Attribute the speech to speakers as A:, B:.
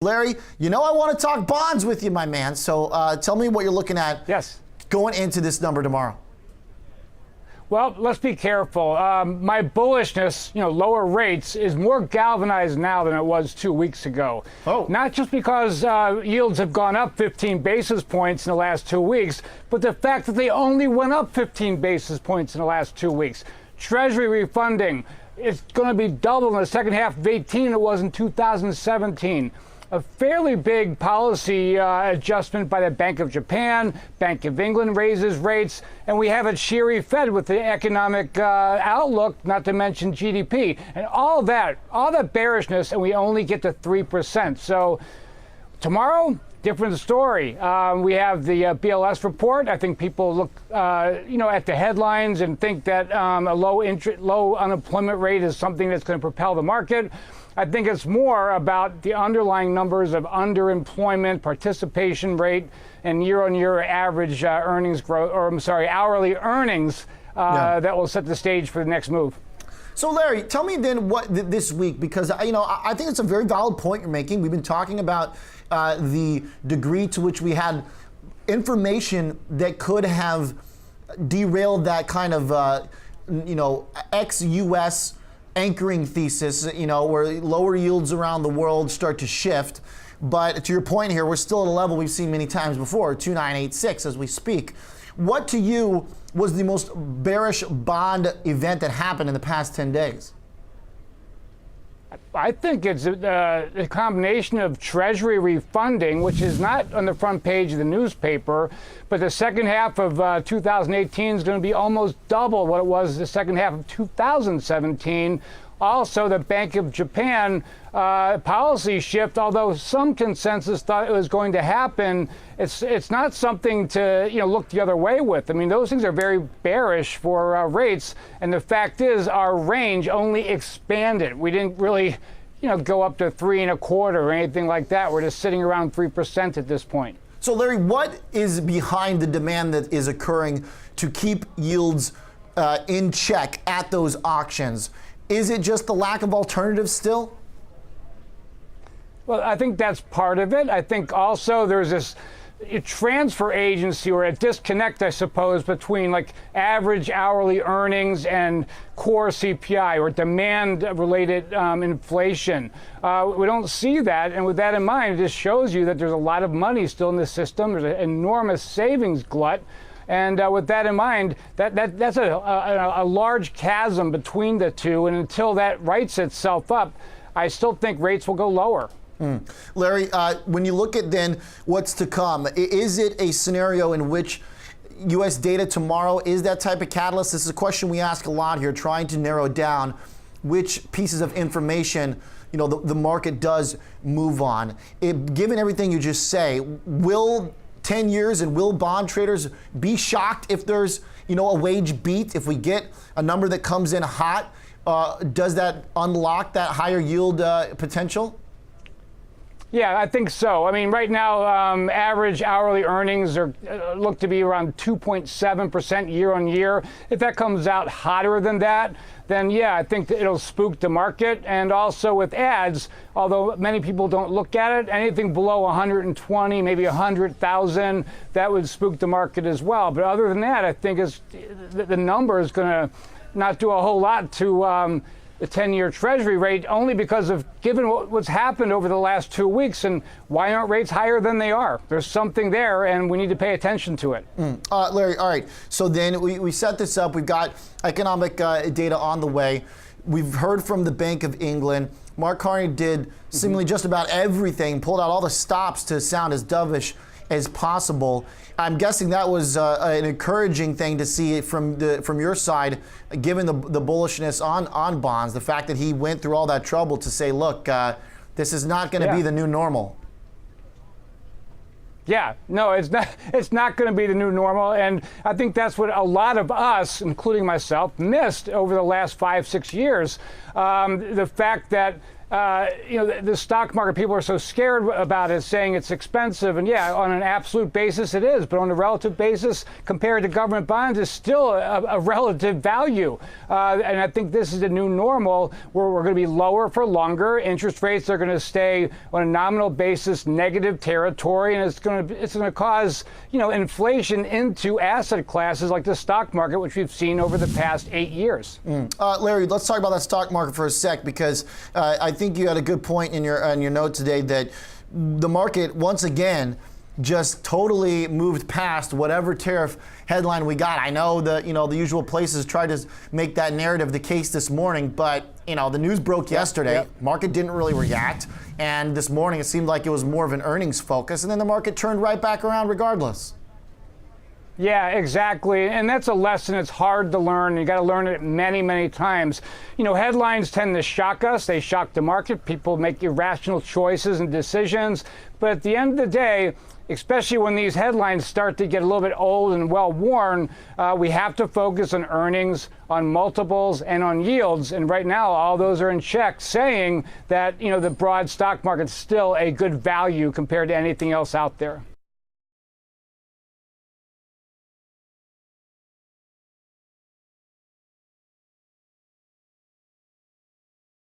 A: Larry, you know I want to talk bonds with you, my man. So tell me what you're looking at going into this number tomorrow.
B: Well, let's be careful. My bullishness, lower rates, is more galvanized now than it was 2 weeks ago.
A: Oh.
B: Not just because yields have gone up 15 basis points in the last 2 weeks, but the fact that they only went up 15 basis points in the last 2 weeks. Treasury refunding, it's going to be double in the second half of 18 it was in 2017. A fairly big policy adjustment by the Bank of Japan. Bank of England raises rates, and we have a cheery Fed with the economic outlook, not to mention GDP. And all that bearishness, and we only get to 3%. So tomorrow, different story. We have the BLS report. I think people look, at the headlines and think that a low unemployment rate is something that's going to propel the market. I think it's more about the underlying numbers of underemployment, participation rate, and year-on-year average earnings growth, hourly earnings that will set the stage for the next move.
A: So, Larry, tell me then what this week, because I think it's a very valid point you're making. We've been talking about the degree to which we had information that could have derailed that kind of, ex-U.S. anchoring thesis, where lower yields around the world start to shift. But to your point here, we're still at a level we've seen many times before, 2986 as we speak. What to you was the most bearish bond event that happened in the past 10 days?
B: I think it's a combination of Treasury refunding, which is not on the front page of the newspaper, but the second half of 2018 is going to be almost double what it was the second half of 2017. Also, the Bank of Japan policy shift, although some consensus thought it was going to happen, it's not something to look the other way with. I mean, those things are very bearish for rates, and the fact is our range only expanded. We didn't really go up to 3.25 or anything like that. We're just sitting around 3% at this point.
A: So, Larry, what is behind the demand that is occurring to keep yields in check at those auctions? Is it just the lack of alternatives still?
B: Well, I think that's part of it. I think also there's this transfer agency or a disconnect, I suppose, between like average hourly earnings and core CPI or demand-related inflation. We don't see that, and with that in mind, it just shows you that there's a lot of money still in the system. There's an enormous savings glut. And with that in mind, that's a large chasm between the two. And until that rights itself up, I still think rates will go lower.
A: Larry, when you look at then what's to come, is it a scenario in which U.S. data tomorrow is that type of catalyst? This is a question we ask a lot here, trying to narrow down which pieces of information the market does move on. Given everything you just say, will 10 years and will bond traders be shocked if there's a wage beat? If we get a number that comes in hot, does that unlock that higher yield potential?
B: Yeah, I think so. I mean, right now, average hourly earnings are look to be around 2.7% year on year. If that comes out hotter than that, then yeah, I think that it'll spook the market. And also with ads, although many people don't look at it, anything below 120, maybe 100,000, that would spook the market as well. But other than that, I think the number is going to not do a whole lot to the 10-year Treasury rate, only because of given what's happened over the last 2 weeks, and why aren't rates higher than they are? There's something there, and we need to pay attention to it.
A: Larry, all right. So then we set this up. We've got economic data on the way. We've heard from the Bank of England. Mark Carney did seemingly just about everything, pulled out all the stops to sound as dovish as possible. I'm guessing that was an encouraging thing to see from your side, given the bullishness on bonds, the fact that he went through all that trouble to say, look, this is not going to be the new normal.
B: Yeah, no, it's not going to be the new normal. And I think that's what a lot of us, including myself, missed over the last 5-6 years. The fact that The stock market, people are so scared about it, saying it's expensive. And yeah, on an absolute basis it is, but on a relative basis, compared to government bonds, it's still a relative value. And I think this is the new normal, where we're going to be lower for longer. Interest rates are going to stay on a nominal basis negative territory, and it's going to cause, inflation into asset classes like the stock market, which we've seen over the past 8 years.
A: Larry, let's talk about that stock market for a sec, because I think you had a good point in your note today that the market once again just totally moved past whatever tariff headline we got. I know the usual places tried to make that narrative the case this morning, but the news broke yesterday.
B: Yep.
A: Market didn't really react, and this morning it seemed like it was more of an earnings focus, and then the market turned right back around regardless.
B: Yeah, exactly. And that's a lesson. It's hard to learn. You got to learn it many, many times. Headlines tend to shock us. They shock the market. People make irrational choices and decisions. But at the end of the day, especially when these headlines start to get a little bit old and well-worn, we have to focus on earnings, on multiples, and on yields. And right now, all those are in check, saying that, the broad stock market's still a good value compared to anything else out there.